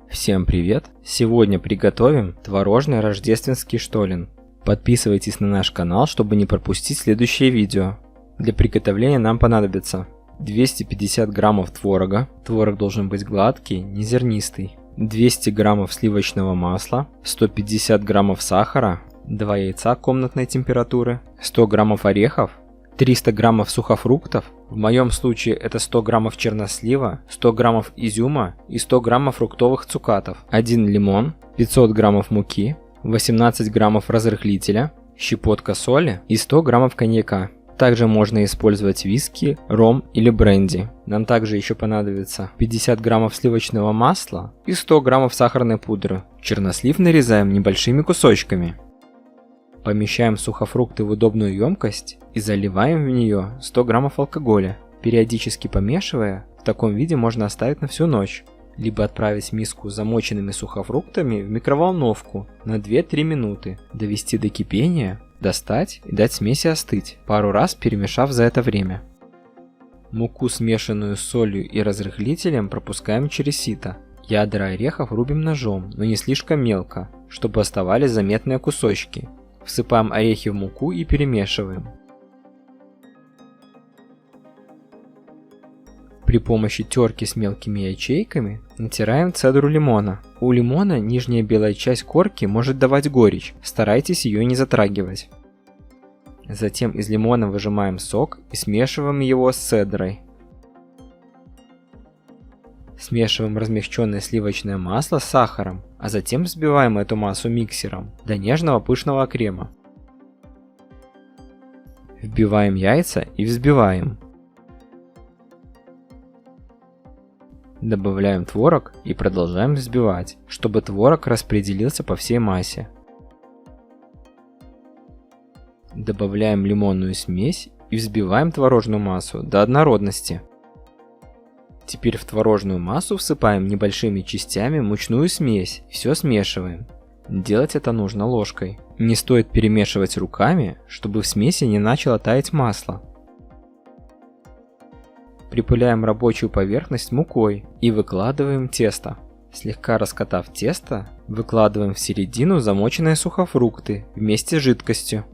Всем привет! Сегодня приготовим творожный рождественский штолен. Подписывайтесь на наш канал, чтобы не пропустить следующее видео. Для приготовления нам понадобится 250 граммов творога. Творог должен быть гладкий, не зернистый. 200 граммов сливочного масла, 150 граммов сахара, 2 яйца комнатной температуры, 100 граммов орехов, 300 граммов сухофруктов. В моем случае это 100 граммов чернослива, 100 граммов изюма и 100 граммов фруктовых цукатов, 1 лимон, 500 граммов муки, 18 граммов разрыхлителя, щепотка соли и 100 граммов коньяка. Также можно использовать виски, ром или бренди. Нам также еще понадобится 50 граммов сливочного масла и 100 граммов сахарной пудры. Чернослив нарезаем небольшими кусочками. Помещаем сухофрукты в удобную емкость и заливаем в нее 100 граммов алкоголя. Периодически помешивая, в таком виде можно оставить на всю ночь. Либо отправить миску с замоченными сухофруктами в микроволновку на 2-3 минуты, довести до кипения, достать и дать смеси остыть, пару раз перемешав за это время. Муку, смешанную с солью и разрыхлителем, пропускаем через сито. Ядра орехов рубим ножом, но не слишком мелко, чтобы оставались заметные кусочки. Всыпаем орехи в муку и перемешиваем. При помощи терки с мелкими ячейками натираем цедру лимона. У лимона нижняя белая часть корки может давать горечь, старайтесь ее не затрагивать. Затем из лимона выжимаем сок и смешиваем его с цедрой. Смешиваем размягченное сливочное масло с сахаром, а затем взбиваем эту массу миксером до нежного пышного крема. Вбиваем яйца и взбиваем. Добавляем творог и продолжаем взбивать, чтобы творог распределился по всей массе. Добавляем лимонную смесь и взбиваем творожную массу до однородности. Теперь в творожную массу всыпаем небольшими частями мучную смесь, все смешиваем. Делать это нужно ложкой. Не стоит перемешивать руками, чтобы в смеси не начало таять масло. Припыляем рабочую поверхность мукой и выкладываем тесто. Слегка раскатав тесто, выкладываем в середину замоченные сухофрукты вместе с жидкостью.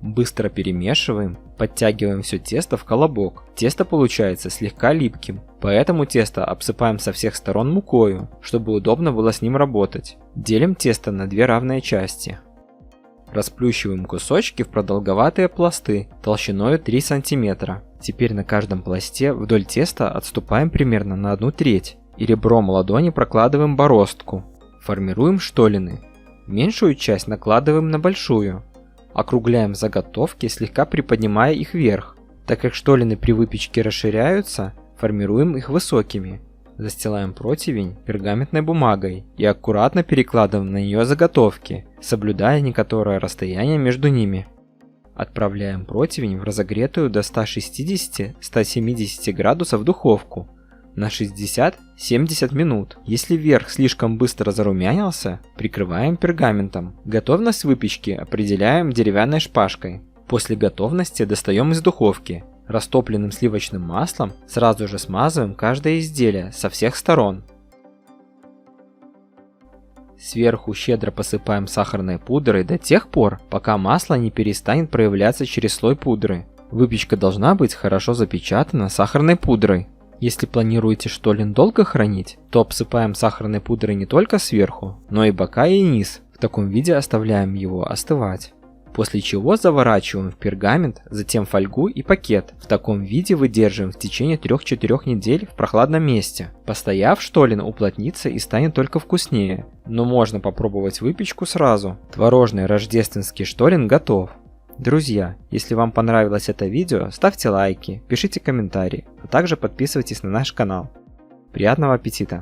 Быстро перемешиваем, подтягиваем все тесто в колобок. Тесто получается слегка липким, поэтому тесто обсыпаем со всех сторон мукою, чтобы удобно было с ним работать. Делим тесто на 2 равные части. Расплющиваем кусочки в продолговатые пласты толщиной 3 см. Теперь на каждом пласте вдоль теста отступаем примерно на 1/3 и ребром ладони прокладываем бороздку. Формируем штоллины. Меньшую часть накладываем на большую. Округляем заготовки, слегка приподнимая их вверх. Так как штоллины при выпечке расширяются, формируем их высокими. Застилаем противень пергаментной бумагой и аккуратно перекладываем на нее заготовки, соблюдая некоторое расстояние между ними. Отправляем противень в разогретую до 160-170 градусов духовку на 60-70 минут. Если верх слишком быстро зарумянился, прикрываем пергаментом. Готовность выпечки определяем деревянной шпажкой. После готовности достаем из духовки. Растопленным сливочным маслом сразу же смазываем каждое изделие со всех сторон. Сверху щедро посыпаем сахарной пудрой до тех пор, пока масло не перестанет проявляться через слой пудры. Выпечка должна быть хорошо запечатана сахарной пудрой. Если планируете штолен долго хранить, то обсыпаем сахарной пудрой не только сверху, но и бока и низ. В таком виде оставляем его остывать. После чего заворачиваем в пергамент, затем фольгу и пакет. В таком виде выдерживаем в течение 3-4 недель в прохладном месте. Постояв, штолен уплотнится и станет только вкуснее. Но можно попробовать выпечку сразу. Творожный рождественский штолен готов. Друзья, если вам понравилось это видео, ставьте лайки, пишите комментарии, а также подписывайтесь на наш канал. Приятного аппетита!